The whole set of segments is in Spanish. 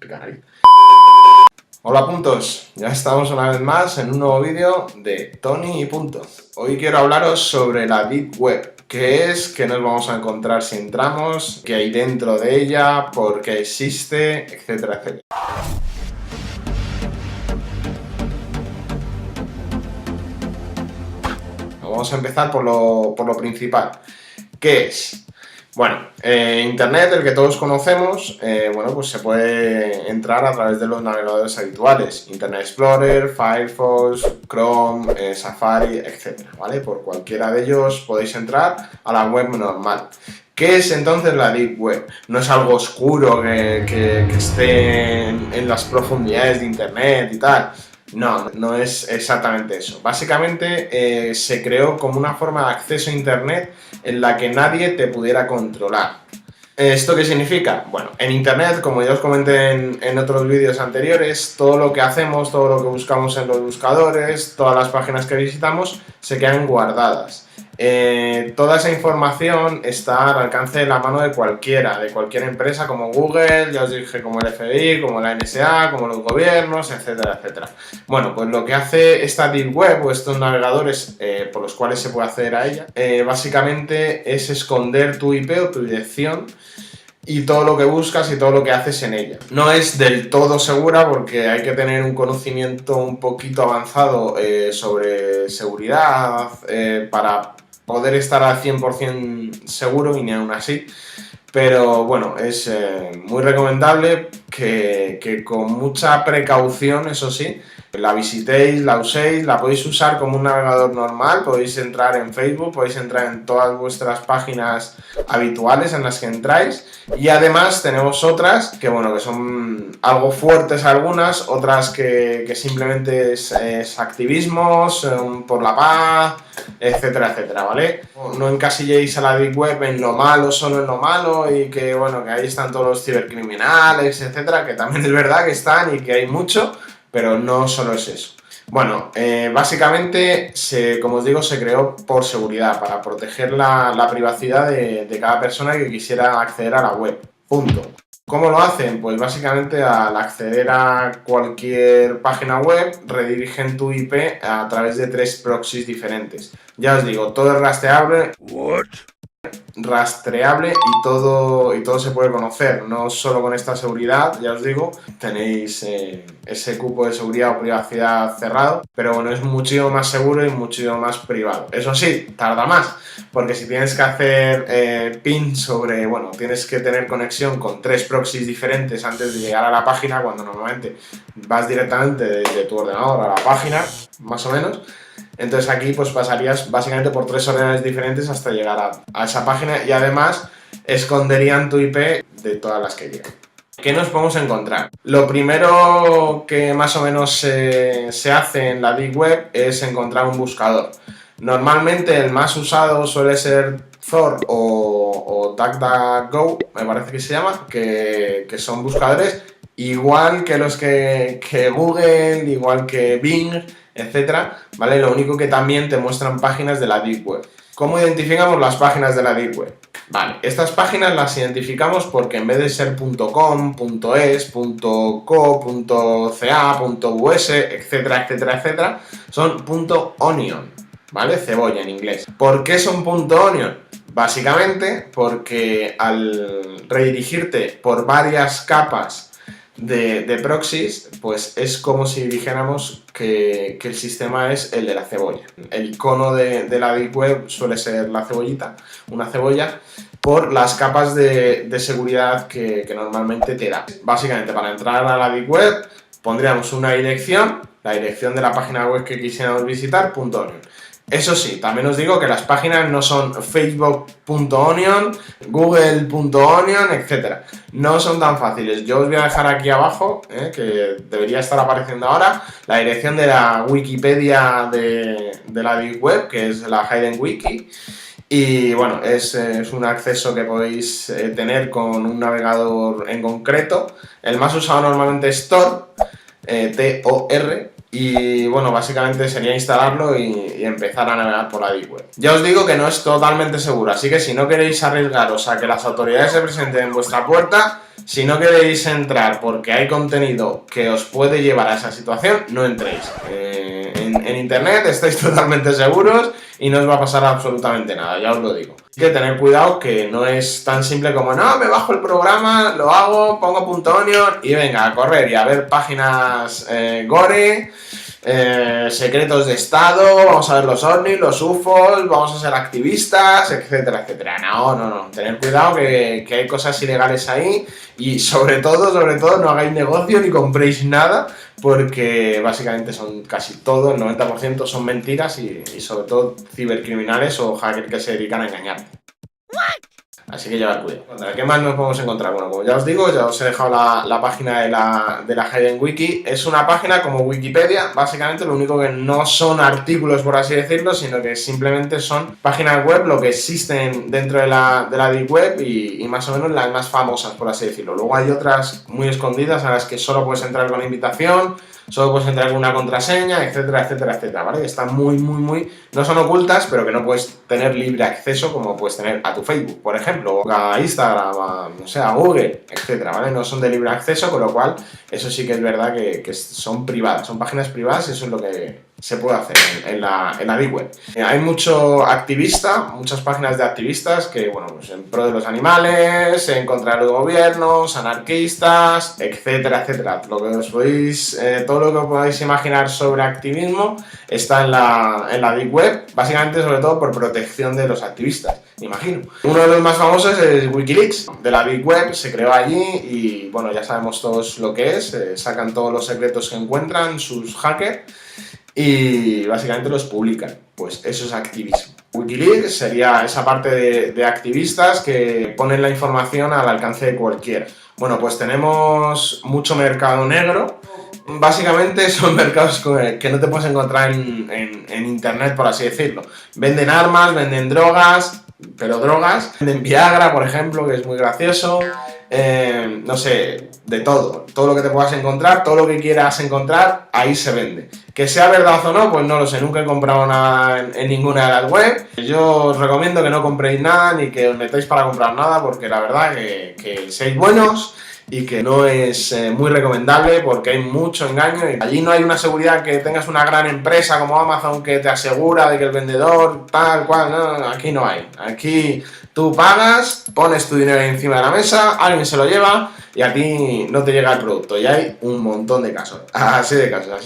explicar ahí. Hola puntos, ya estamos una vez más en un nuevo vídeo de Tony y Punto. Hoy quiero hablaros sobre la Deep Web. ¿Qué es? ¿Qué nos vamos a encontrar si entramos? ¿Qué hay dentro de ella? ¿Por qué existe? Etcétera, etcétera. Vamos a empezar por lo principal. ¿Qué es? Bueno, Internet, el que todos conocemos, pues se puede entrar a través de los navegadores habituales. Internet Explorer, Firefox, Chrome, Safari, etc. ¿Vale? Por cualquiera de ellos podéis entrar a la web normal. ¿Qué es entonces la Deep Web? No es algo oscuro que esté en las profundidades de Internet y tal. No, no es exactamente eso. Básicamente se creó como una forma de acceso a Internet en la que nadie te pudiera controlar. ¿Esto qué significa? Bueno, en Internet, como ya os comenté en otros vídeos anteriores, todo lo que hacemos, todo lo que buscamos en los buscadores, todas las páginas que visitamos, se quedan guardadas. Toda esa información está al alcance de la mano de cualquier empresa como Google, ya os dije, como el FBI, como la NSA, como los gobiernos, etcétera, etcétera. Bueno, pues lo que hace esta Deep Web o estos navegadores por los cuales se puede acceder a ella, básicamente es esconder tu IP o tu dirección y todo lo que buscas y todo lo que haces en ella. No es del todo segura porque hay que tener un conocimiento un poquito avanzado sobre seguridad para poder estar al 100% seguro y ni aún así. Pero bueno, es muy recomendable que con mucha precaución, eso sí, la visitéis, la uséis, la podéis usar como un navegador normal, podéis entrar en Facebook, podéis entrar en todas vuestras páginas habituales en las que entráis y además tenemos otras que bueno, que son algo fuertes algunas, otras que simplemente es activismos por la paz, etcétera, etcétera, ¿vale? No encasilléis a la Deep Web en lo malo, solo en lo malo y que bueno, que ahí están todos los cibercriminales, etcétera, que también es verdad que están y que hay mucho, pero no solo es eso. Bueno, básicamente, como os digo, se creó por seguridad, para proteger la privacidad de cada persona que quisiera acceder a la web. Punto. ¿Cómo lo hacen? Pues básicamente al acceder a cualquier página web, redirigen tu IP a través de 3 proxies diferentes. Ya os digo, todo es rastreable. Rastreable y todo se puede conocer, no solo con esta seguridad, ya os digo, tenéis ese cupo de seguridad o privacidad cerrado, pero bueno, es muchísimo más seguro y muchísimo más privado. Eso sí, tarda más, porque si tienes que hacer pin sobre, bueno, tienes que tener conexión con 3 proxies diferentes antes de llegar a la página, cuando normalmente vas directamente desde tu ordenador a la página, más o menos. Entonces aquí pues pasarías básicamente por 3 ordenadores diferentes hasta llegar a esa página y además esconderían tu IP de todas las que llegan. ¿Qué nos podemos encontrar? Lo primero que más o menos se hace en la Deep Web es encontrar un buscador. Normalmente el más usado suele ser Tor o DuckDuckGo, me parece que se llama, que son buscadores igual que los que Google, igual que Bing, etcétera, ¿vale? Lo único que también te muestran páginas de la Deep Web. ¿Cómo identificamos las páginas de la Deep Web? Vale, estas páginas las identificamos porque en vez de ser .com, .es, .co, .ca, .us, etcétera, etcétera, etcétera, son .onion, ¿vale? Cebolla en inglés. ¿Por qué son .onion? Básicamente porque al redirigirte por varias capas de proxies, pues es como si dijéramos que el sistema es el de la cebolla. El icono de la Deep Web suele ser la cebollita, una cebolla, por las capas de seguridad que normalmente te da. Básicamente, para entrar a la Deep Web pondríamos una dirección, la dirección de la página web que quisiéramos visitar, .onion. Eso sí, también os digo que las páginas no son facebook.onion, google.onion, etc. No son tan fáciles. Yo os voy a dejar aquí abajo, que debería estar apareciendo ahora, la dirección de la Wikipedia de la Deep Web, que es la Hidden Wiki. Y bueno, es un acceso que podéis tener con un navegador en concreto. El más usado normalmente es Tor, T-O-R. Y bueno, básicamente sería instalarlo y empezar a navegar por la Deep Web. Ya os digo que no es totalmente seguro, así que si no queréis arriesgaros a que las autoridades se presenten en vuestra puerta, Si no queréis entrar porque hay contenido que os puede llevar a esa situación, no entréis. En internet estáis totalmente seguros y no os va a pasar absolutamente nada, ya os lo digo. Hay que tener cuidado, que no es tan simple como no, me bajo el programa, lo hago, pongo .onion y venga a correr y a ver páginas gore, secretos de estado, vamos a ver los ovnis, los UFOs, vamos a ser activistas, etcétera, etcétera. No, tener cuidado que hay cosas ilegales ahí y sobre todo no hagáis negocio ni compréis nada, porque básicamente son casi todo, el 90% son mentiras y sobre todo cibercriminales o hackers que se dedican a engañar. Así que llevad cuidado. ¿Qué más nos podemos encontrar? Bueno, como ya os digo, ya os he dejado la página de la Hidden Wiki. Es una página como Wikipedia, básicamente lo único que no son artículos, por así decirlo, sino que simplemente son páginas web, lo que existen dentro de la Deep Web y más o menos las más famosas, por así decirlo. Luego hay otras muy escondidas a las que solo puedes entrar con invitación, solo puedes entrar con una contraseña, etcétera, etcétera, etcétera, ¿vale? Que están muy, no son ocultas, pero que no puedes tener libre acceso como puedes tener a tu Facebook, por ejemplo, o a Instagram, no sé, a Google, etcétera, ¿vale? No son de libre acceso, con lo cual eso sí que es verdad que son privadas, son páginas privadas y eso es lo que se puede hacer en la Deep Web. Hay mucho activista, muchas páginas de activistas que, bueno, pues en pro de los animales, en contra de los gobiernos, anarquistas, etcétera, etcétera. Todo lo que podáis imaginar sobre activismo está en la Deep Web, básicamente sobre todo por protección de los activistas, imagino. Uno de los más famosos es Wikileaks, de la Deep Web, se creó allí y, bueno, ya sabemos todos lo que es, sacan todos los secretos que encuentran sus hackers y básicamente los publican. Pues eso es activismo. Wikileaks sería esa parte de activistas que ponen la información al alcance de cualquiera. Bueno, pues tenemos mucho mercado negro. Básicamente son mercados que no te puedes encontrar en internet, por así decirlo. Venden armas, venden drogas, pero drogas. Venden Viagra, por ejemplo, que es muy gracioso. No sé, de todo lo que te puedas encontrar, todo lo que quieras encontrar, ahí se vende. Que sea verdad o no, pues no lo sé, nunca he comprado nada en ninguna de las web. Yo os recomiendo que no compréis nada, ni que os metáis para comprar nada, porque la verdad que seáis buenos y que no es muy recomendable porque hay mucho engaño y allí no hay una seguridad que tengas una gran empresa como Amazon que te asegura de que el vendedor tal cual, no, aquí no hay. Aquí tú pagas, pones tu dinero encima de la mesa, alguien se lo lleva y a ti no te llega el producto y hay un montón de casos, así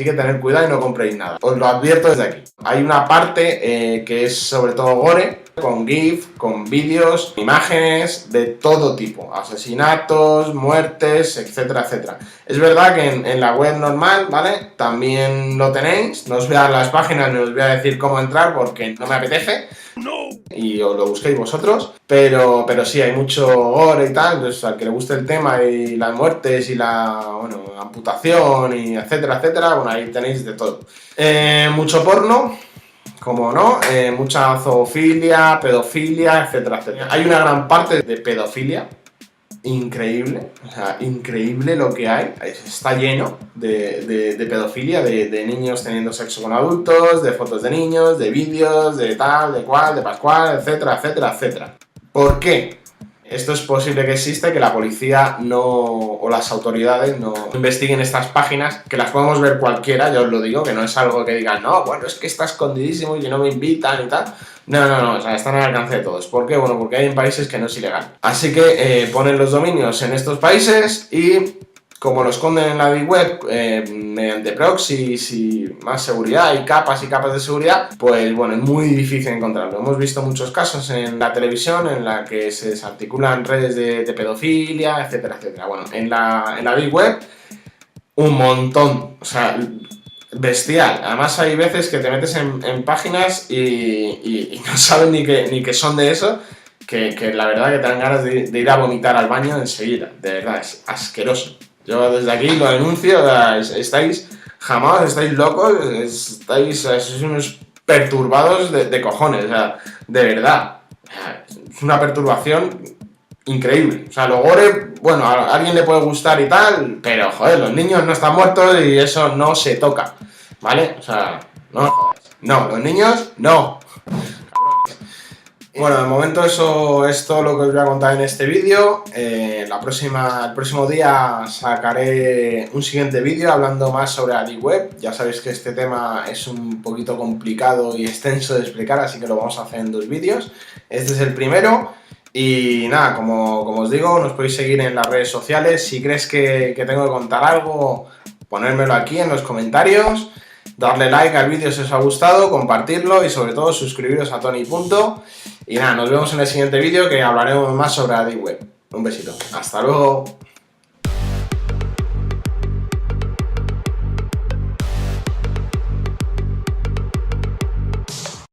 que tened cuidado y no compréis nada, os lo advierto desde aquí. Hay una parte que es sobre todo gore, con GIF, con vídeos, imágenes de todo tipo, asesinatos, muertes, etcétera, etcétera. Es verdad que en la web normal, ¿vale? También lo tenéis, no os voy a dar las páginas, no os voy a decir cómo entrar porque no me apetece. Y os lo busquéis vosotros, pero sí, hay mucho gore y tal, entonces al que le guste el tema y las muertes y la amputación y etcétera, etcétera, bueno, ahí tenéis de todo. Mucho porno, como no, mucha zoofilia, pedofilia, etcétera, etcétera. Hay una gran parte de pedofilia, increíble, o sea, increíble lo que hay, está lleno de pedofilia, de niños teniendo sexo con adultos, de fotos de niños, de vídeos, de tal, de cual, de pascual, etcétera, etcétera, etcétera. ¿Por qué? Esto es posible que exista y que la policía o las autoridades no investiguen estas páginas, que las podemos ver cualquiera, ya os lo digo, que no es algo que digan, no, bueno, es que está escondidísimo y que no me invitan y tal. No, o sea, están al alcance de todos. ¿Por qué? Bueno, porque hay en países que no es ilegal. Así que ponen los dominios en estos países y como lo esconden en la Deep Web mediante proxies y más seguridad y capas de seguridad, pues bueno, es muy difícil encontrarlo. Hemos visto muchos casos en la televisión en la que se desarticulan redes de pedofilia, etcétera, etcétera. Bueno, en la Deep Web, un montón, o sea, bestial. Además hay veces que te metes en páginas y no sabes ni que son de eso, que la verdad que te dan ganas de ir a vomitar al baño enseguida. De verdad, es asqueroso. Yo desde aquí lo denuncio, estáis locos, sois unos perturbados de cojones, o sea, de verdad. Es una perturbación increíble. O sea, lo gore, bueno, a alguien le puede gustar y tal, pero joder, los niños no están muertos y eso no se toca, ¿vale? O sea, no, los niños no. Bueno, de momento eso es todo lo que os voy a contar en este vídeo. El próximo día sacaré un siguiente vídeo hablando más sobre la Deep Web. Ya sabéis que este tema es un poquito complicado y extenso de explicar, así que lo vamos a hacer en 2 vídeos. Este es el primero. Y nada, como os digo, nos podéis seguir en las redes sociales. Si crees que tengo que contar algo, ponérmelo aquí en los comentarios. Darle like al vídeo si os ha gustado, compartirlo y sobre todo suscribiros a Tony. Y nada, nos vemos en el siguiente vídeo que hablaremos más sobre la Deep Web. Un besito. Hasta luego.